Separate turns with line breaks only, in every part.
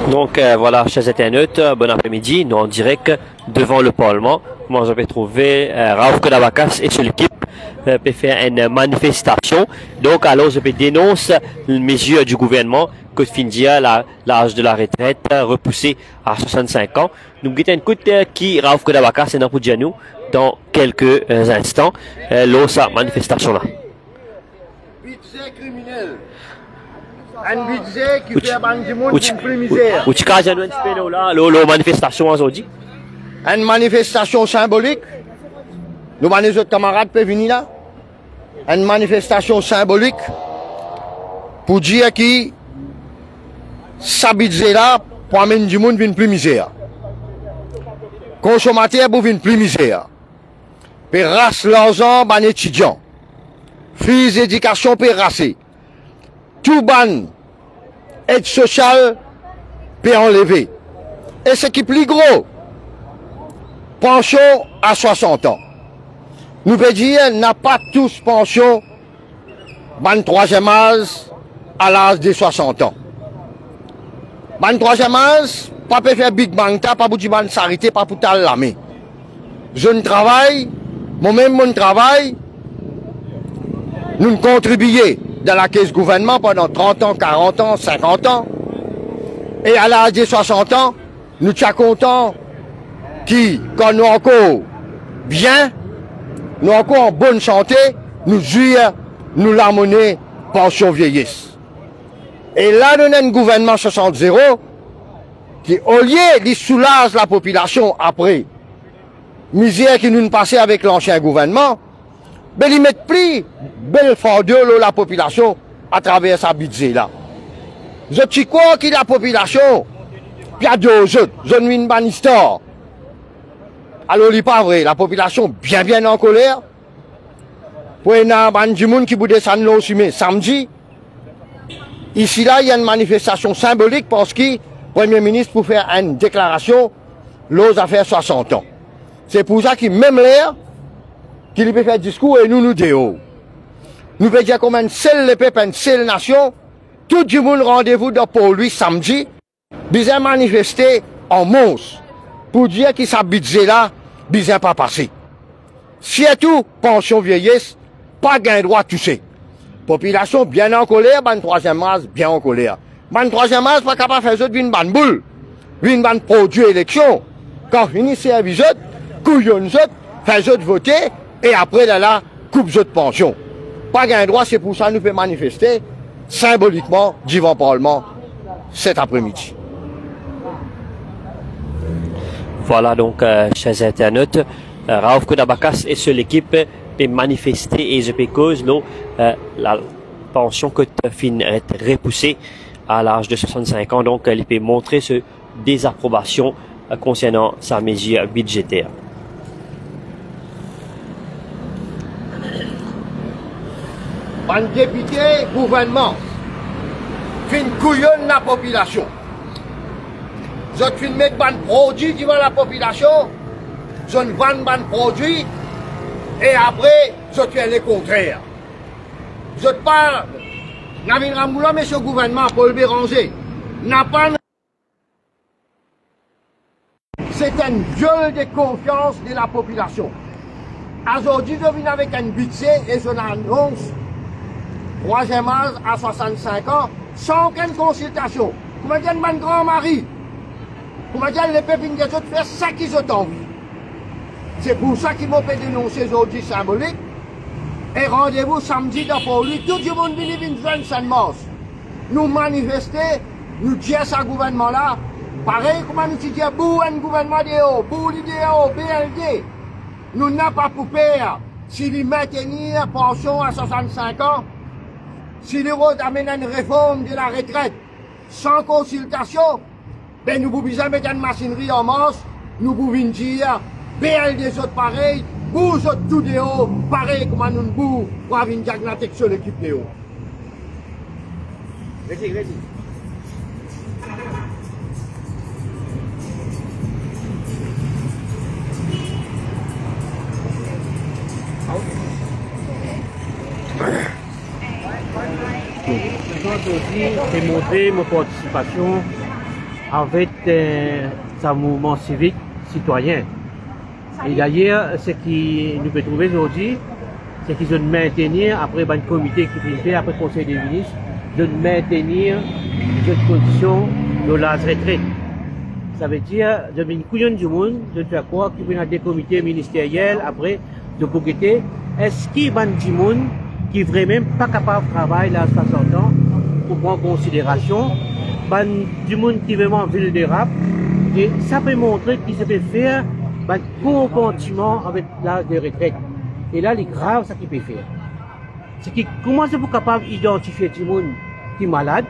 Donc voilà, chers internautes, bon après-midi, nous en direct devant le Parlement. Moi, je vais trouver Raouf Kodabakas et son équipe peut faire une manifestation. Donc, alors, je vais dénoncer les mesures du gouvernement que Findia, l'âge de la retraite repoussé à 65 ans. Nous guettons une écoute qui Raouf Kodabakas est dans pour nous dans quelques instants. Sa manifestation là.
Budget criminel. Un budget qui fait banque du monde une plus misère.
Où tu as une manifestation aujourd'hui?
Une manifestation symbolique. Nous, les autres camarades peuvent venir là. Une manifestation symbolique pour dire que ça budget là pour amener du monde une plus misère. Consommateur pour une plus misère. Pour race l'argent, ban étudiants. Filles d'éducation pour racer. Tout ban aide sociale peut enlever. Et ce qui est plus gros, pension à 60 ans. Nous pouvons dire, n'a pas tous pension, ban troisième âge à l'âge de 60 ans. Ban troisième âge, pas peut faire big bang, pas pour dire ban s'arrêter, pas pour tal l'ami. Je ne travaille, moi-même mon travail, nous contribuons dans la caisse gouvernement pendant 30 ans, 40 ans, 50 ans. Et à l'âge de 60 ans, nous sommes contents qui, quand nous encore bien, nous encore en bonne santé, nous jouons, nous l'amener pension vieillesse. Et là, nous avons un gouvernement 60-0 qui, au lieu de soulager la population après misère qui nous passait avec l'ancien gouvernement, ben, ils mettent plus belle fardeau la population à travers sa budget là. Je crois que la population, puis il y a deux autres, je ne une bonne histoire. Alors, il n'est pas vrai, la population bien en colère. Pour il y a du monde qui vous descend le samedi. Ici là, il y a une manifestation symbolique parce que le Premier ministre pour faire une déclaration, l'ose à faire 60 ans. C'est pour ça qu'il même l'air, qu'il peut faire discours et nous déhons. Nous pouvons dire comme une seule peuple, une seule nation, tout le monde rendez-vous pour lui samedi, bien manifester en monstre pour dire que sa budget là, bien pas passé. Surtout, pension vieillesse, pas gain droit touché. Population bien en colère, ban troisième âge bien en colère. Ban troisième âge pas capable de faire une bonne boule, une bonne produit élection. Quand fini service, couillonne, fait voter, et après là, coupe de pension. Pas gain droit, c'est pour ça que nous pouvons manifester symboliquement devant le Parlement cet après-midi.
Voilà donc, chers internautes, Raouf Kodabakas et seule l'équipe peut manifester et je peux cause la pension que fin est repoussée à l'âge de 65 ans. Donc, il peut montrer ce désapprobation concernant sa mesure budgétaire.
Un député, gouvernement, fin couillonne la population. Je fin mettre un produit devant la population, je ne vends pas un produit, et après, je fais le contraire. Je parle, Navin Ramoula, monsieur le gouvernement, Paul Béranger, n'a pas. C'est un viol de confiance de la population. Aujourd'hui, je viens avec un budget et je l'annonce. Troisième âge à 65 ans, sans aucune consultation. Comment dire mon grand-mari? Comment dire les pépines des autres faire ça qu'ils ont envie? C'est pour ça qu'ils m'ont fait dénoncer aujourd'hui symbolique. Et rendez-vous samedi pour lui. Tout le monde vient une jeune sainte nous manifester, nous dire ce gouvernement-là. Pareil, comment nous disons, bouh, un gouvernement de haut, bouh, l'idéo, BLD. Nous n'avons pas pour faire s'il maintenir pension à 65 ans. Si les routes amènent une réforme de la retraite sans consultation, ben nous pouvons mettre une machinerie en masse, nous pouvons dire, BL des autres pareil, vous autres tout de haut, pareil comme nous nous pour avoir une diagnostic sur l'équipe de haut.
Aujourd'hui, j'ai montré ma participation avec un mouvement civique citoyen. Et d'ailleurs, ce qui nous peut trouver aujourd'hui, c'est qu'ils ont maintenir, après un comité qui est fait, après le Conseil des ministres, de maintenir cette condition de la retraite. Ça veut dire, de une couillonne du monde, de faire quoi, qu'il y a des comités ministériels, après, de bouqueter, est-ce qu'il y a du monde qui est vraiment pas capable de travailler là, 60 ans, pour prendre en considération, du monde qui est vraiment vulnérable, et ça peut montrer qu'il se peut faire un comportement avec l'âge de retraite. Et là, les graves, ça qu'il peut faire. C'est qu'il commence à être capable d'identifier tout le monde qui est malade,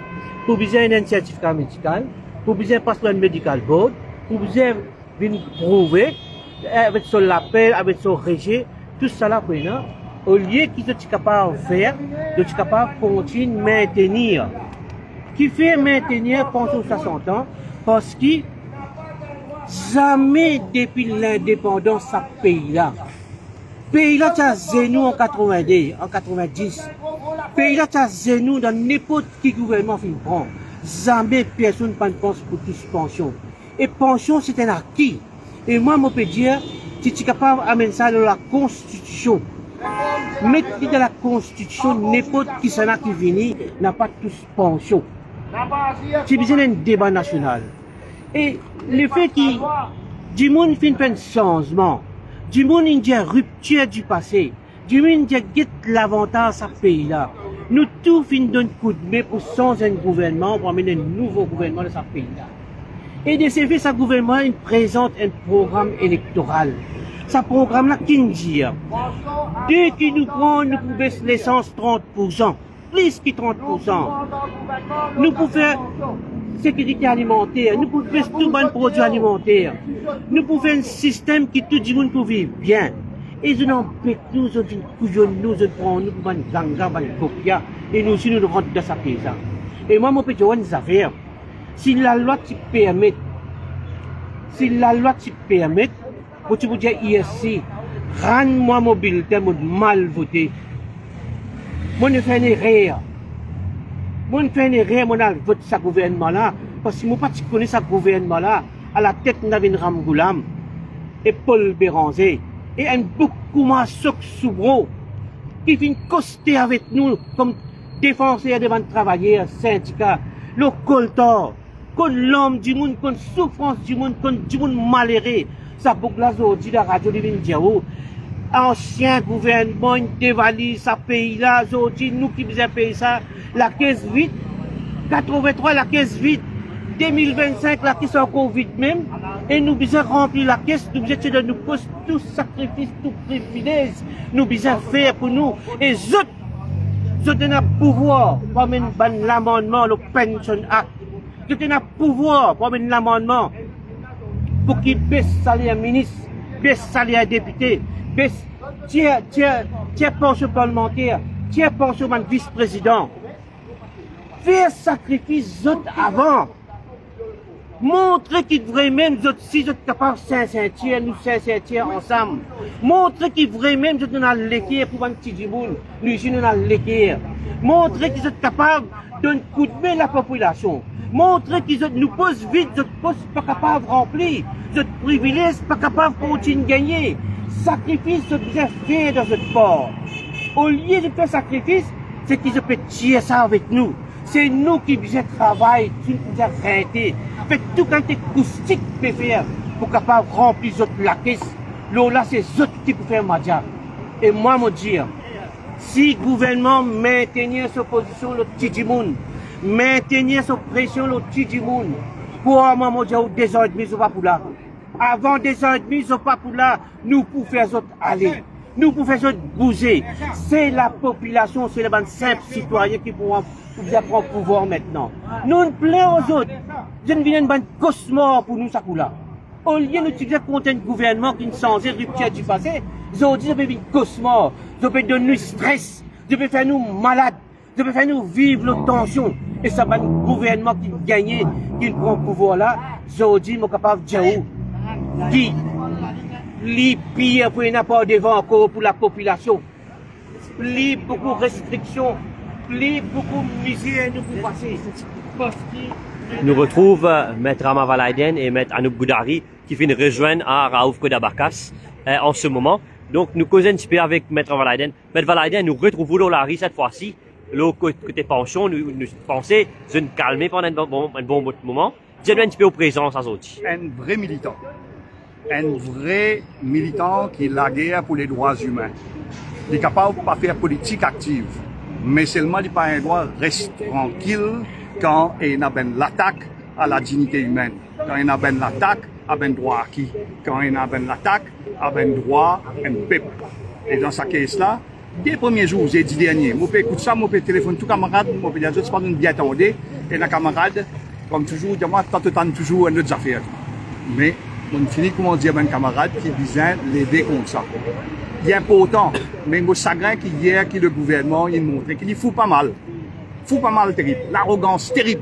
pour besoin d'un certificat médical, pour besoin de passer un medical board, pour besoin de prouver, avec son appel, avec son rejet, tout ça là, au lieu qu'ils soient capables de faire, de être capables de continuer à maintenir. Qui fait maintenir pendant 60 ans, parce que jamais depuis l'indépendance de ce pays-là, pays-là, tu as zénou en 90, en 90. Pays-là, tu as zénou dans n'importe quel gouvernement qui prend. Jamais personne ne pense pour toute pension. Et pension, c'est un acquis. Et moi, je peux dire, si tu es capable d'amener ça dans la Constitution, mettre dans la Constitution, n'importe qui s'en a qui vient, n'a pas tous pension. C'est besoin d'un débat national. Et le fait qu'il du monde fait un changement, du monde il y a rupture du passé, du monde il y a l'avantage à ce pays-là. Nous tous finissons d'un coup de main pour changer un gouvernement, pour amener un nouveau gouvernement dans ce pays-là. Et de ce fait, ce gouvernement il présente un programme électoral. Ce programme-là, qui nous dit, dès qu'il nous prend, nous pouvons baisser l'essence 30%, plus que 30%. Nous pouvons faire sécurité alimentaire, nous pouvons faire tout bon produit alimentaire. Nous pouvons faire un système qui tout le monde peut vivre bien. Et nous empêchons, nous nous prenons, nous pouvons ganga, copia, et nous aussi nous rentrons dans sa pays. Et moi, je peux dire une affaire. Si la loi te permet, pour tu vous dire ici, rends-moi mon bulletin, mon mal voté. Moi, ne fais une erreur. Moi, ne fais une erreur, moi, je vote ce gouvernement-là. Parce que moi, je connais ce gouvernement-là, à la tête de Navin Ramgoulam et Paul Béranger. Et un beaucoup moins Sok Soubro, qui vient coster avec nous comme défenseur devant travailleurs, syndicats, le coltor, contre l'homme du monde, contre souffrance du monde, contre du monde malheureux. Ça boucle la aujourd'hui, la radio de Vindiao. Ancien gouvernement dévalise ce pays-là, aujourd'hui, nous qui faisons payer ça, la caisse vide, 83, la caisse vide, 2025, la caisse encore vide même, et nous devons remplir la caisse, nous devons de nous poser tout sacrifice, tout privilège, nous devons faire pour nous, et autres, nous avons le pouvoir pour mener l'amendement, le Pension Act, nous avons le pouvoir pour mener l'amendement, pour qu'il baisse le salaire ministre, baisse le salaire député, baisse tiers pension parlementaire, tiers pension vice-président. Faire sacrifice avant. Montrer qu'il vraiment si vous êtes capable de s'insérer, nous s'insérer ensemble. Montrer qu'il vraiment vous êtes dans l'équerre pour un petit djiboul, nous ici nous dans l'équerre. Montrer qu'ils sont capables d'un coup de main à la population. Montrer qu'ils nous posent vite, vous êtes pas capable de remplir, vous êtes privilégiés, pas capable de continuer de gagner. Sacrifice, vous devez faire dans votre port. Au lieu de faire sacrifice, c'est qu'ils peuvent tirer ça avec nous. C'est nous qui devons travailler, qui devons arrêter. Faites tout quand c'est acoustique peut faire pour capable de remplir la caisse. Là, c'est eux qui peuvent faire ma job. Et moi, je dire, si le gouvernement maintenir sa position, le petit monde, maintenir sa pression, le petit monde, pour moi, je dire, 2h30, ils sont pas pour là. Avant 2h30, ils sont pas pour là. Nous pouvons faire autres aller. Nous pouvons faire autres bouger. C'est la population, c'est les simples citoyens qui pourront prendre le pouvoir maintenant. Nous ne plaisons aux autres. Je ne viens pas de cauchemar pour nous, ça là. Au lieu d'utiliser contre un gouvernement qui ne changeait rupture du passé, ils ont dit, ça peut être cauchemar, ça peut donner nous stress, ça peut faire nous malades, ça peut faire nous vivre nos tensions. Et ça va un gouvernement qui gagne, qui prend le pouvoir là, aujourd'hui, je suis capable de dire qui li pire pour n'importe devant encore pour la population. Li beaucoup de restrictions, li beaucoup de misère nous pour passer.
Nous retrouve Maître Ama Valaiden et Maître Anouk Goudari qui viennent rejoindre à Raouf Kodabakas en ce moment. Donc nous causons un petit peu avec Maître Valaiden. Maître Valaiden, nous retrouvons dans la rue cette fois-ci. Là, côté pension, nous pensons de nous calmer pendant un bon moment. Dis-nous un petit peu aux présences à Zoti.
Un vrai militant. Un vrai militant qui est la guerre pour les droits humains. Il est capable de pas faire politique active, mais seulement il n'a pas un droit de rester tranquille quand il y a l'attaque à la dignité humaine, quand il y a l'attaque à un droit acquis, quand il y a l'attaque à un droit à un peuple. Et dans ce cas-là, dès les premiers jours, j'ai dit dernier, je peux écouter ça, je peux téléphoner tout camarade, je peux dire, je ne bien attendre, et les camarades, comme toujours, moi, t'attends toujours une autre affaire. Mais, on finit, comment dire, un camarade qui vient l'aider comme ça. Il est important, mais le chagrin qu'hier, que le gouvernement, il montre, qu'il fout pas mal. Fout pas mal terrible. L'arrogance terrible,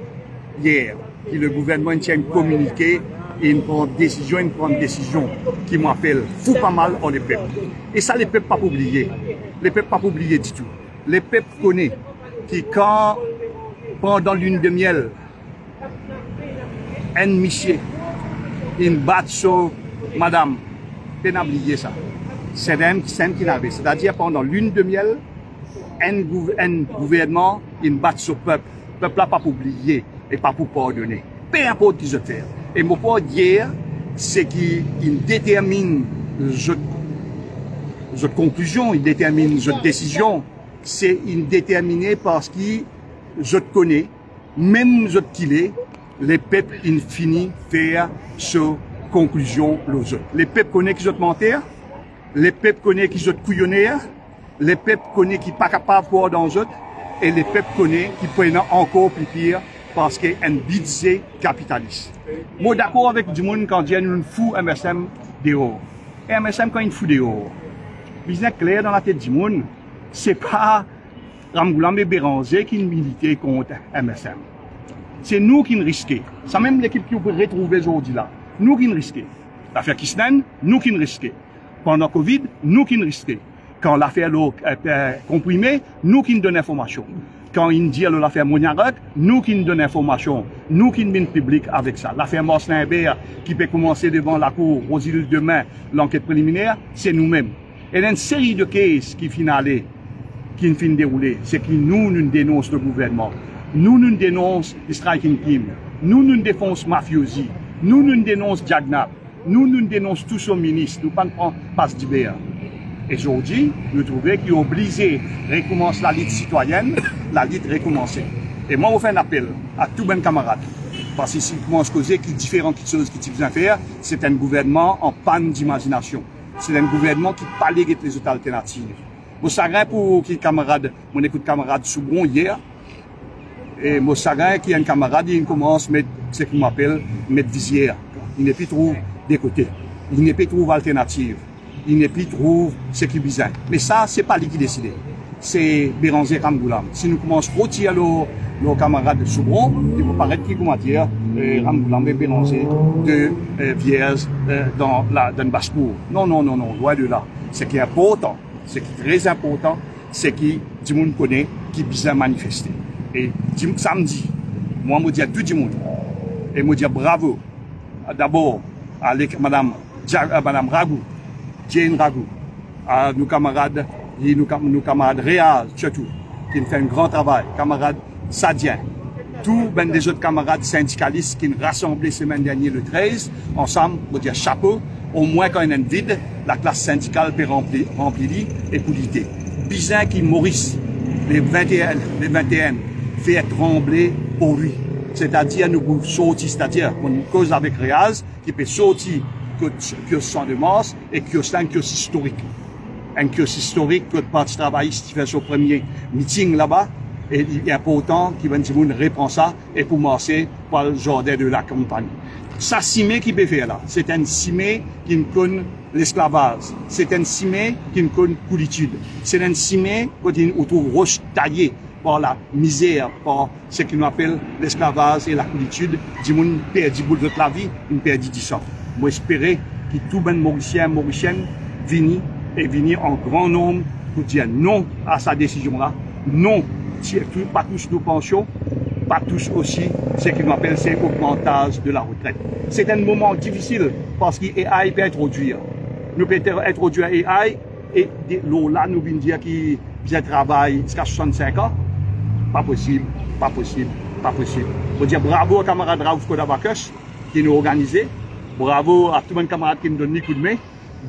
hier, que le gouvernement tient communiqué, et il prend une décision qui m'appelle fout pas mal en les peuples. Et ça, les peuples pas oublier. Les peuples pas oublier du tout. Les peuples connaissent que quand, pendant lune de miel, un monsieur, il bat sur madame, il n'a oublié ça. C'est un qui n'avait. C'est-à-dire, pendant lune de miel, un gouvernement, il bat sur le peuple. Le peuple n'a pas pour oublier et pas pour pardonner. Peu importe qui se fait. Et mon point dire, c'est qu'il détermine cette conclusion, il détermine cette décision. C'est déterminé parce qu'il je connais, même je qu'il est, les peuples, ils finissent faire cette conclusion. Les peuples connaissent qu'ils sont mentir, les peuples connaissent qu'ils sont couillonnaires, les peuples connaissent qu'ils ne sont pas capables de voir dans eux, et les peuples connaissent qu'ils prennent encore plus pire parce qu'il y a un budget capitaliste. Moi, d'accord avec du monde quand il y a une fou MSM dehors. Et MSM, quand il fout dehors, il est clair dans la tête du monde, c'est pas Ramgoulam et Béranger qui militent contre MSM. C'est nous qui nous risquons. C'est même l'équipe qui peut retrouver aujourd'hui là. Nous qui nous risquons. L'affaire Kisnen, nous qui nous risquons. Pendant Covid, nous qui nous risquons. Quand l'affaire comprimée, nous qui nous donnons l'information. Quand il dit l'affaire Moniarek, nous qui nous donnons l'information. Nous qui nous public avec ça. L'affaire Marcelin-Hébert qui peut commencer devant la cour aux îles demain, l'enquête préliminaire, c'est nous-mêmes. Et il y a une série de cases qui finissent qui finissent dérouler. C'est que nous dénonçons le gouvernement. Nous dénonçons les striking team. Nous dénonçons mafiosi. Nous dénonçons Diagnap. Nous dénonçons tous nos ministres. Nous ne prenons pas passe d'hiver. Et aujourd'hui, nous trouvons qu'il est obligé de recommencer la lutte citoyenne, la lutte recommencer. Et moi, je fais un appel à tous mes camarades. Parce que si on commence à causer qu'il y a différentes choses qui sont faire, c'est un gouvernement en panne d'imagination. C'est un gouvernement qui parle avec les autres alternatives. Je suis pour qui camarade, mon écoute camarade Soubron hier. Et je suis qu'il y a un camarade qui commence à mettre ce qu'on appelle mettre visière. Il n'est plus trop des côtés. Il n'est plus trop alternative. Il n'est plus trop ce qui est bizarre. Mais ça, c'est pas lui qui décide. C'est Béranger Ramgoulam. Si nous commençons à retirer nos camarades de Soubron, il faut paraître qui comment dire Ramgoulam et Béranger de Vierge dans le basse-cour. Non, loin de là. Ce qui est important, ce qui est très important, c'est que tout le monde connaît qui est bien manifesté. Et samedi, moi, je dis à tout le monde, et je dis bravo, d'abord, à Madame Ragou, Jane Ragou, à nos camarades, nos camarades Réal, surtout, qui fait un grand travail, camarades Sadien, tous les autres camarades syndicalistes qui ont rassemblé la semaine dernière le 13, ensemble, je dis chapeau, au moins quand il y a une vide, la classe syndicale peut remplir et pour l'idée. Bizarre qui Maurice, les 21, fait trembler pour lui. C'est-à-dire, nous sortir, c'est-à-dire, on cause avec Réaz, qui peut sortir que 100 de mars et que c'est un kiosque historique. Un kiosque historique que le Parti travailliste qui fait son premier meeting là-bas, et il est important qu'il reprend ça et pour marcher par le jardin de la campagne. Ça, cimé qui peut faire là, c'est un cimé qui ne connaît l'esclavage, c'est un cimé qui ne connaît coulitude, c'est un cimé où on trouve roche taillée par la misère, par ce qu'on appelle l'esclavage et la coulitude, du monde perdu bout de la vie, une perdu du sang. Moi, j'espère que tout ben Mauricien, Mauricienne, viennent en grand nombre pour dire non à sa décision-là, non, pas tous nos pensions, pas tous aussi ce qu'on appelle c'est augmentage de la retraite. C'est un moment difficile parce que AI peut introduire. Nous pouvons introduire AI et là, nous venons dire qu'il y a un travail jusqu'à 65 ans. Pas possible, pas possible, pas possible. Je veux dire bravo aux camarades Raouf Kodabakos qui nous organisé. Bravo à tous les camarades qui nous donnent des coups de main.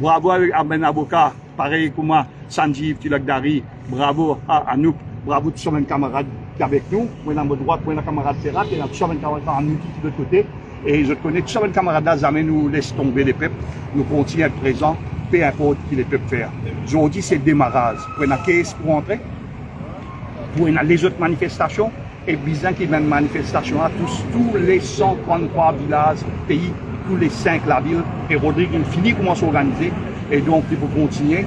Bravo à Ben Avocat, pareil comme moi, Sanjeev Tilakdari. Bravo à Anouk. Bravo à tous les camarades qui sont avec nous. Moi, dans ma droite, moi, dans le camarade Ferrat, et tous les camarades en nous de l'autre côté. Et je connais tous les camarades là, jamais nous laissent tomber les peuples. Nous continuons à être présents, peu importe ce que les peuples font. Aujourd'hui, c'est le démarrage. Pour une caisse pour entrer, pour les autres manifestations, et bien qu'il y ait une manifestation à tous les 133 villages, pays, tous les 5 la ville, et Rodrigue, il finit comment s'organiser. Et donc, il faut continuer,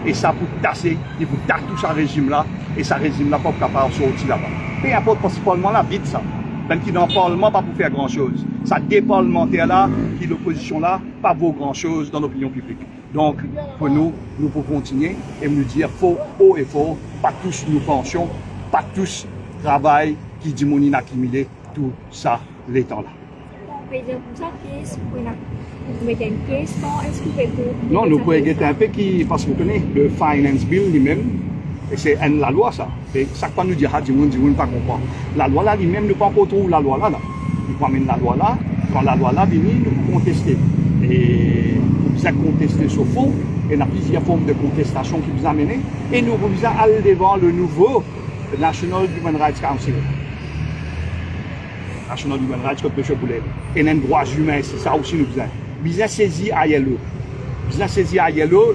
et ça pour tasser, il faut tasser tout ce régime-là, et ce régime-là pas capable de sortir là-bas. Peu importe, principalement la vite ça. Ben qui dans le Parlement, pas pour faire grand-chose. Ça des parlementaires-là, qui l'opposition-là, pas vaut grand-chose dans l'opinion publique. Donc, pour nous pouvons continuer et nous dire faux, haut et fort, pas tous nous pensions, pas tous travail qui dit mon inaccumulé, tout ça, les temps-là. Non, nous pouvons guetter un peu qui, parce que vous connaissez, le Finance Bill lui-même, et c'est la loi ça. Et chaque fois nous dit, ah, du monde pas comprendre. La loi là, lui-même, nous pas encore trouver la loi là. Nous pouvons amener la loi là, quand la loi là vient, nous pouvons contester. Et nous pouvons contester ce faux, et il y a plusieurs formes de contestation qui nous amènent, et nous pouvons aller devant le nouveau National Human Rights Council. National Human Rights comme M. Boulet. Et les droits humains, c'est ça aussi nous faisons. Bien saisi à ILO. Bien saisi à ILO,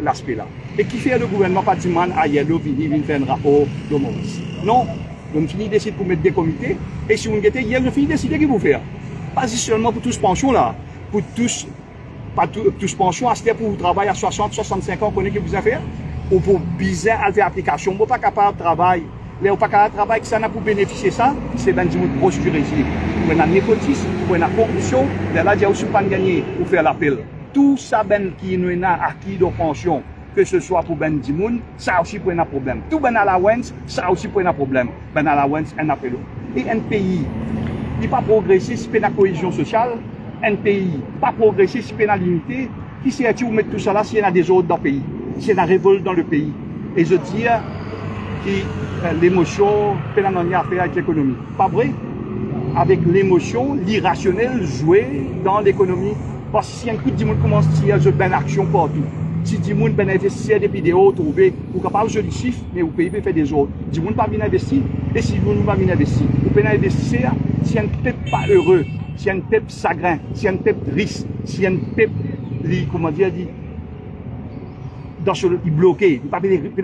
l'aspect là. Et qui fait le gouvernement pas dire à ILO venir faire un rapport de Maurice. Non, on finit décider pour mettre des comités. Et si on était hier, on finit décider qu'il faut faire. Pas seulement pour tous pensions là, pour tous, pas tous pensions, à ce pour vous travailler à 60, 65 ans, on connaît que vous avez fait. Ou pour bizarre à faire application, vous pas capable de travailler. Les pas capable de travailler, ça n'a pour bénéficier ça, c'est dans une procédure régime. Pour la népotisme, pour la corruption, là, il y a aussi pas gagner pour faire l'appel. Tout ça qui nous a acquis de pension, que ce soit pour Ben Dimoun, ça aussi pour un problème. Tout Ben allowance, ça aussi pour un problème. Ben allowance, un appel. Et un pays, il n'est pas progressé si la cohésion sociale, un pays, pas progressé si la limité, qui sait où mettre tout ça là s'il y a des autres dans le pays, s'il y a la révolte dans le pays. Et je dis que l'émotion, peut en affaire avec l'économie. Pas vrai? Avec l'émotion, l'irrationnel jouer dans l'économie. Parce que si un coup de monde commence à tirer une action partout, si du monde bénéficie des vidéos, trouver, vous capable de jouer du chiffre, mais vous pouvez faire des autres. Du monde pas bien investi, et si vous ne pas bien investi, vous pouvez investir si un peuple pas heureux, si un peuple chagrin, si un peuple triste, si un peuple, comment dire, il bloqué, il pas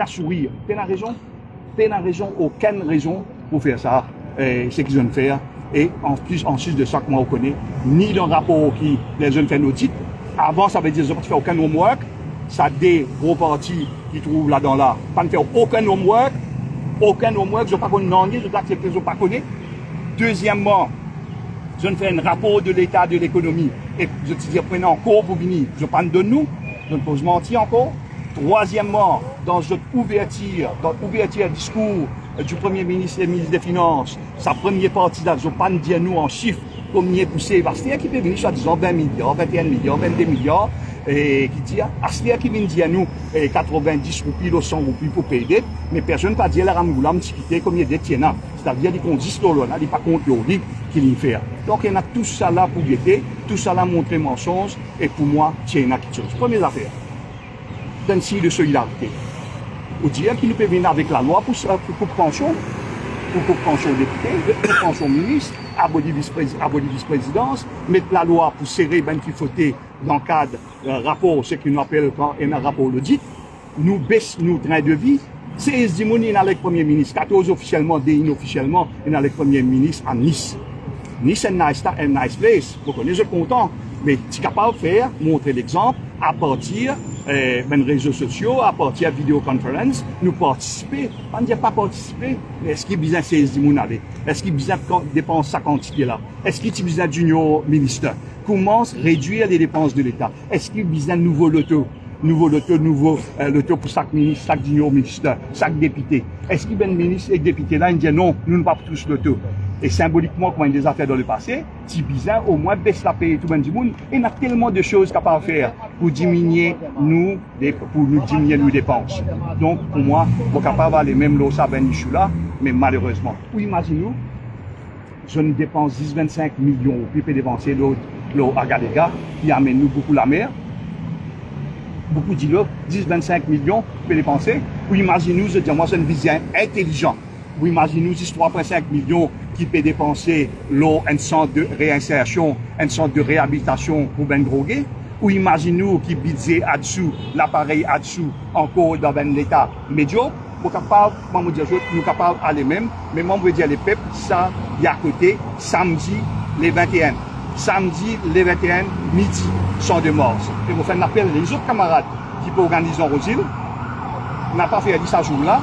sourire. Vous avez raison, aucune raison pour faire ça. C'est qu'ils ont fait. Et en plus de ça, que moi, on connaît, ni dans le rapport qui les jeunes font audit. Avant, ça veut dire qu'ils n'ont pas fait aucun homework. Ça des gros partis qui trouvent là-dedans là. Pas de faire aucun homework. Aucun homework. Je ne sais pas qu'on n'en est, je n'accepte pas qu'on est. Deuxièmement, je ne fais un rapport de l'état de l'économie. Et je te dis, prenez encore pour venir. Je parle de nous. Je ne peux pas mentir encore. Troisièmement, dans notre ouverture discours du Premier ministre et ministre des Finances, sa première partie là, je ne peux pas dire nous en chiffres, combien poussé, parce qu'il y a qui peut venir soit disant 20 milliards, 21 milliards, 22 milliards, et qui dit, qui vient dire nous 90 roupies ou 100 roupies pour payer, mais personne ne peut dire la ramgoula, m'tiquiter combien de tiens là. C'est-à-dire qu'on dit ce là, il n'est pas contre l'autre qu'il y fait. Donc il y a tout ça là pour guetter, tout ça là montrer mensonge, et pour moi, tiens là qui chose. Première affaire. D'un signe de solidarité. Ou dire qu'il nous peut venir avec la loi pour pension député, pour pension ministre, abolir vice-présidence, mettre la loi pour serrer ben qui fautait dans le cadre d'un rapport, ce qu'on appelle quand un rapport l'audit, nous baissons nos trains de vie. 16 dimoni dans le Premier ministre, 14 officiellement, des inofficiellement, dans le Premier ministre à Nice. Nice est nice place. Vous connaissez, je suis content. Mais tu es capable de faire, montrer l'exemple à partir les réseaux sociaux, à partir de vidéoconférence, nous participer. On ne dit pas participer, mais est-ce qu'il y a besoin de saisir mon aller? Est-ce qu'il y a besoin de dépenser sa quantité là? Est-ce qu'il y a besoin de junior ministre? Comment réduire les dépenses de l'État? Est-ce qu'il y a besoin de nouveau loto pour chaque ministre, chaque junior ministre, chaque député? Est-ce qu'il y a un ministre et député là, ils disent non, nous ne pas tous loto? Et symboliquement, comme on a des affaires dans le passé, si bizarre, au moins baisse la paye tout le monde. Et il y a tellement de choses capables de faire pour diminuer nos dépenses. Donc, pour moi, on est capable d'aller même là, ça là, mais malheureusement. Ou imaginez-vous, je ne dépense 10-25 millions, puis peut dépenser l'eau à Galega, qui amène nous beaucoup la mer. Beaucoup de 10-25 millions, peut dépenser. Ou imaginez-vous, je dis, moi, c'est une vision intelligente. Vous imaginez-vous 3,5 millions qui peut dépenser l'eau, un centre de réinsertion, un centre de réhabilitation pour Ben Drogué? Ou imaginez-vous qui budget là-dessous, l'appareil là-dessous, encore dans un état médiocre? Nous sommes capables d'aller même, mais moi, je veux dire les peuples, ça, il y a à côté, samedi, les 21. Samedi, les 21, midi, sont de mort. Et vous faites un appel les autres camarades qui peuvent organiser en Rosile. On n'a pas fait ça jour-là.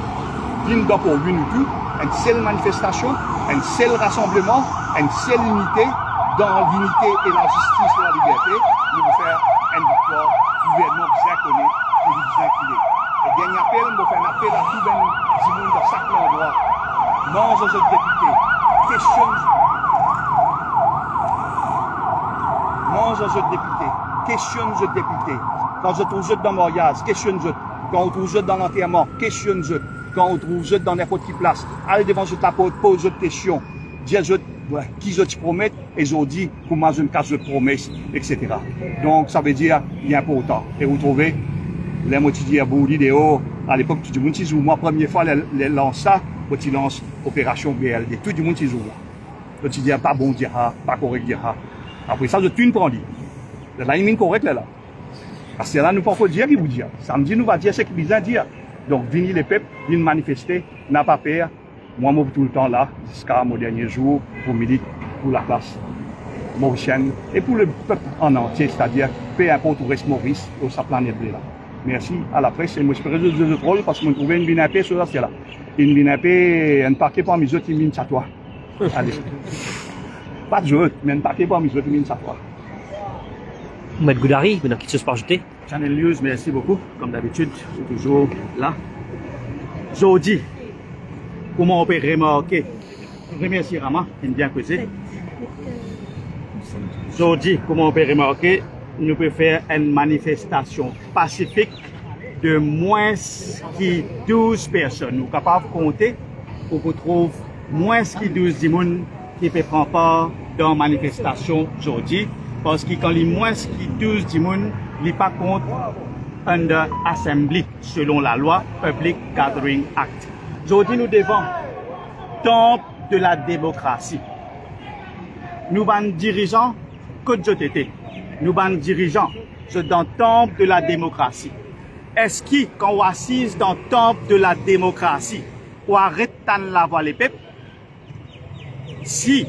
Viens pour une ou tout. Une seule manifestation, un seul rassemblement, une seule unité dans l'unité et la justice et la liberté. Nous allons faire une victoire, gouvernement bien connu, pour nous bien qu'il est. Et dernier appel, nous allons faire un appel à tout le monde dans chaque endroit. Non, aux autres députés, questionne aux députés. Quand je trouve dans Moriaz, questionne-eux. Quand on trouve dans l'enterrement, questionne-eux. Quand on trouve dans n'importe quelle place, allez devant la porte, pose des questions, dis qui je te promets, et je dis comment je me casse de promesse, etc. Donc ça veut dire, il est important. Et vous trouvez, les mots qui disent, bon, vidéo, à l'époque, tout le monde s'y joue. Moi, première fois, les lance ça, quand ils lancent Opération BLD, tout le monde s'y joue. Quand ils disent, pas bon, dira, pas correct, dira. Après ça, je tue une prendre. La ligne correcte, là. Parce que là, nous ne pouvons pas dire qu'il vous dit. Samedi, nous va dire ce qu'il vient dire. Donc, venez les peuples, venez manifester, n'a pas peur. Moi, je suis tout le temps là, jusqu'à mon dernier jour, pour militer pour la classe mauricienne et pour le peuple en entier, c'est-à-dire, peu importe où reste Maurice, ou sa planète là. Merci à la presse, et moi, j'espère que je vous trouve parce que je trouve une binapé sur la là. Une binapé, un paquet parmi les autres, une mine à toi. Allez. Pas de jeu, mais un paquet parmi les autres, une mine à toi.
Maître Goudari, vous n'avez quelque chose à rajouter?
Channel News, merci beaucoup. Comme d'habitude, je suis toujours là. Aujourd'hui, comment on peut remarquer, je remercie Rama, qui est bien causé. Aujourd'hui, comment on peut remarquer, nous pouvons faire une manifestation pacifique de moins que 12 personnes. Nous sommes capables de compter pour qu'on trouve moins que 12 personnes qui peuvent prendre part dans la manifestation aujourd'hui. Parce que quand il y a moins que 12 personnes, il n'est pas contre under assembly selon la loi Public Gathering Act. Aujourd'hui, nous devons temple de la démocratie. Nous sommes dirigeants que JTT. Nous sommes dirigeants dans le temple de la démocratie. Est-ce que quand on assise dans le temple de la démocratie, on arrête de la voix les peuples? Si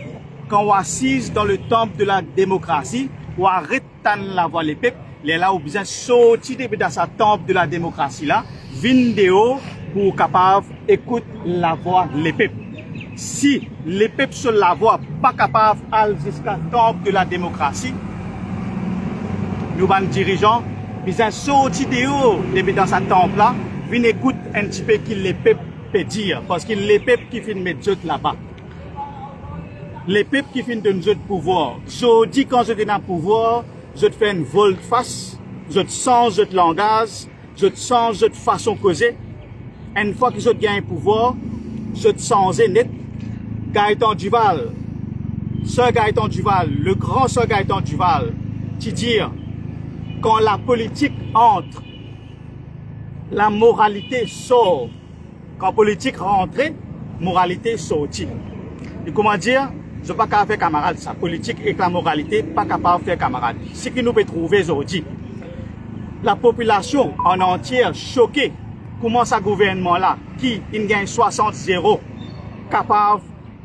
quand on assise dans le temple de la démocratie, on arrête de la voix les peuples, les là où besoin sortir de sa temple de la démocratie là, vidéo pour capable écouter la voix les peuples. Si les peuples sur la voix pas capable d'aller jusqu'à temple de la démocratie, nous les dirigeants, besoin sortir de haut dans sa temple là, venir écouter un petit peu ce que les peuples peuvent dire, parce que les peuples qui finissent mettre là-bas. Les peuples qui finissent de nous pouvoir. Je dis quand je suis dans le pouvoir, je fais une volte-face, je change de langage, je change de façon de causer. Une fois que je gagne le pouvoir, je change net. Gaëtan Duval, Sir Gaëtan Duval, le grand Sir Gaëtan Duval, qui dit quand la politique entre, la moralité sort. Quand la politique rentre, moralité sortit. Et comment dire? Je ne suis pas capable de faire camarade. Sa politique et la moralité, pas capable de faire camarade. Ce que nous pouvons trouver aujourd'hui, la population en entière choquée, comment ce gouvernement-là, qui gagne 60-0, capable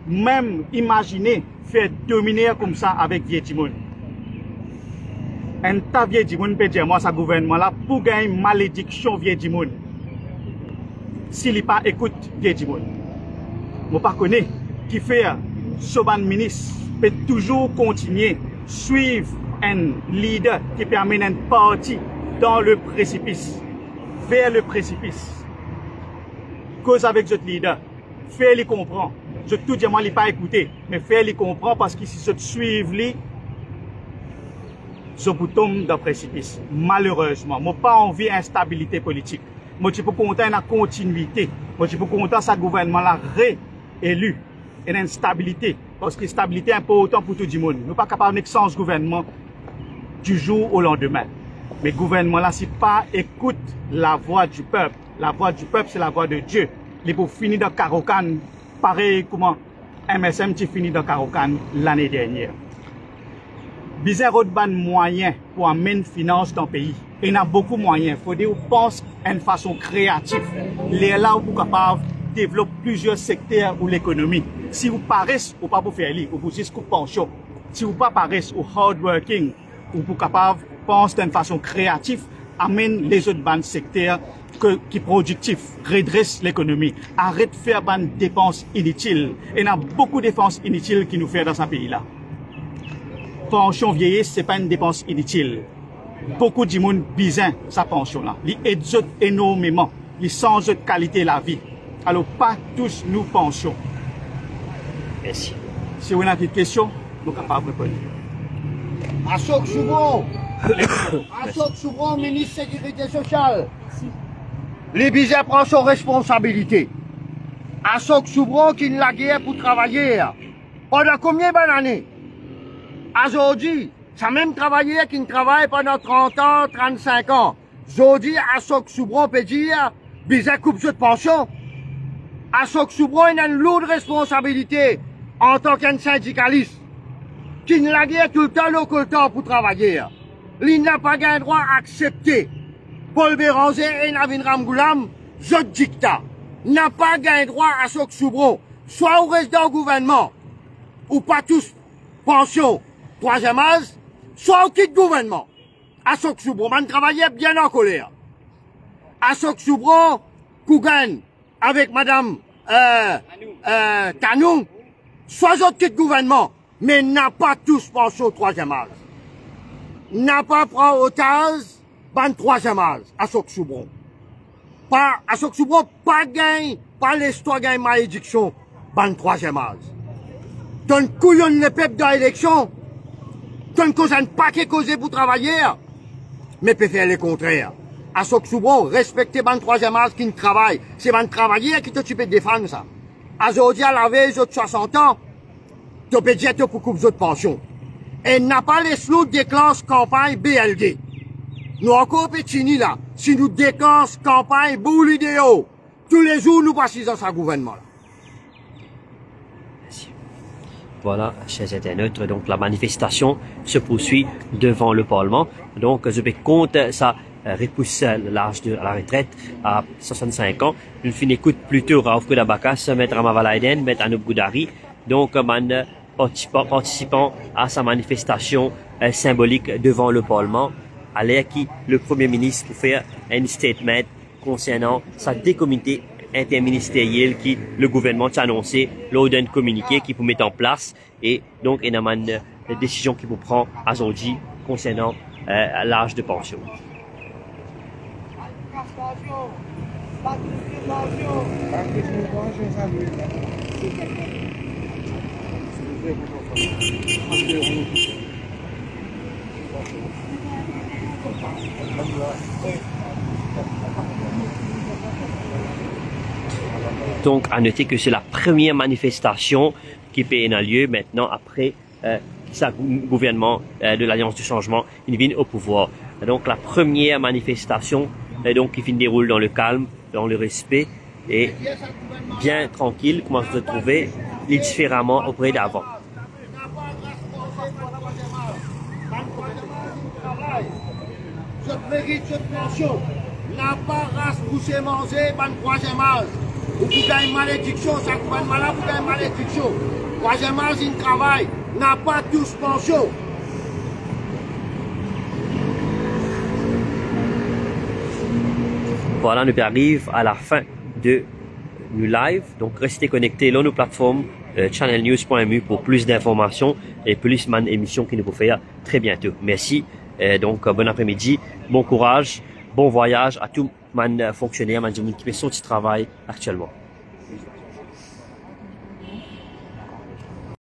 même imaginer faire dominer comme ça avec Vietimoun. un tas vieux du monde peut dire moi, ça gouvernement là, pour gagner une malédiction vieux du monde. S'il n'est pas écoute vieux du monde. Je ne connais pas qui fait ce ministre peut toujours continuer suivre un leader qui permet un parti dans le précipice, vers le précipice. Cause avec ce leader, faire-les comprendre. Je tout dis moi, il pas écouter, mais faire-les comprendre parce que si je suivre lui, je vous tombe dans le précipice. Malheureusement, je n'ai pas envie d'instabilité politique. Je suis content de la continuité. Je suis content que ce gouvernement-là réélu. Et une stabilité. Parce que la stabilité est importante pour tout le monde. Nous ne sommes pas capables de sans gouvernement du jour au lendemain. Mais le gouvernement-là, si pas écoute la voix du peuple, la voix du peuple, c'est la voix de Dieu. Il faut finir dans Karokan, pareil comment MSM qui finit dans Karokan l'année dernière. Bizarre autre moyen pour amener finance dans le pays. Et il y a beaucoup de moyens. Il faut dire qu'on pense d'une façon créative. Les là où vous êtes capable de développer plusieurs secteurs ou l'économie. Si vous paraissez ou pas pour faire li, ou vous juste pension. Si vous pas paraissez ou hardworking, ou vous capable de penser d'une façon créative, amène les autres secteurs qui sont productifs, redresse l'économie. Arrête de faire des dépenses inutiles. Et il y a beaucoup de dépenses inutiles qui nous font dans ce pays-là. Pension vieillesse, ce n'est pas une dépense inutile. Beaucoup de monde besoin sa pension-là. Ils aident énormément. Ils changent de qualité de la vie. Alors, pas tous nous pensions.
Merci.
Si vous avez une question, nous sommes capables de répondre.
Assok Soubron, ministre de la Sécurité sociale. Les Bizet prend son responsabilité. Assok Soubron qui n'a guère pour travailler. Pendant combien d'années? Aujourd'hui, ça même travailleur qui ne travaille pendant 30 ans, 35 ans. Aujourd'hui, Assok Soubron peut dire, Bizet coupe de pension. Assok Soubron a une lourde responsabilité en tant qu'un syndicaliste qui ne l'a guère tout le temps pour travailler. Il n'a pas un droit à accepter. Paul Béranger et Navin Ramgoulam, je dictat, n'a pas un droit à Assok Soubron, soit au reste dans le gouvernement, ou pas tous pension, troisième âge, soit au quitte gouvernement. Assok Soubron, man travaillait bien en colère. Assok Soubron, Kougan, avec madame Tanou, soit au quitte gouvernement, mais n'a pas tous pension au troisième âge. N'a pas pris otage, ban troisième âge, Assok Soubron. Pas, Assok Soubron, pas gagne, pas l'histoire gagne malédiction, ban troisième âge. Donne couillonne le peuple dans l'élection, donne cause un paquet causé pour travailler, mais peut faire le contraire. Assok Soubron, respecter ban troisième âge qui ne travaille, c'est ban travailler qui te peut défendre ça. Aujourd'hui, à la veille, de 60 ans, tu peux dire que pour couper de pension. Et n'a pas les slots déclenche campagne BLD. Nous encore petits là, si nous déclenchons campagne boule idéo, tous les jours nous passons dans ce gouvernement là.
Voilà, chers internautes, donc la manifestation se poursuit devant le Parlement. Donc, je vais compte ça repousse l'âge de la retraite à 65 ans. Nous écoute plutôt Raouf Kodabakas, Maître Amavalaiden, Maître Anouk Goudari, donc participant à sa manifestation symbolique devant le Parlement, à l'air qui le Premier ministre pour faire un statement concernant sa décomité interministérielle qui le gouvernement a annoncé lors d'un communiqué qui pour mettre en place et donc il y a une décision qui vous prend aujourd'hui concernant l'âge de pension. Donc, à noter que c'est la première manifestation qui peut avoir lieu maintenant après ce gouvernement de l'Alliance du Changement, il vient au pouvoir. Donc, la première manifestation donc, qui se déroule dans le calme, dans le respect et bien tranquille, comment se trouver différemment auprès d'avant.
Je mérite cette pension. N'a pas race boucher manger, ban troisième âge. Ou pour gagner malédiction, ça couvre malade pour gagner malédiction. Troisième âge, il travaille. N'a pas tous pension.
voilà, nous arrivons à la fin de nos live. Donc, restez connectés dans nos plateformes channelnews.mu pour plus d'informations et plus d'émissions qui nous vous faire très bientôt. Merci. Donc, bon après-midi, bon courage, bon voyage à tous les fonctionnaires, qui fait son petit travail actuellement.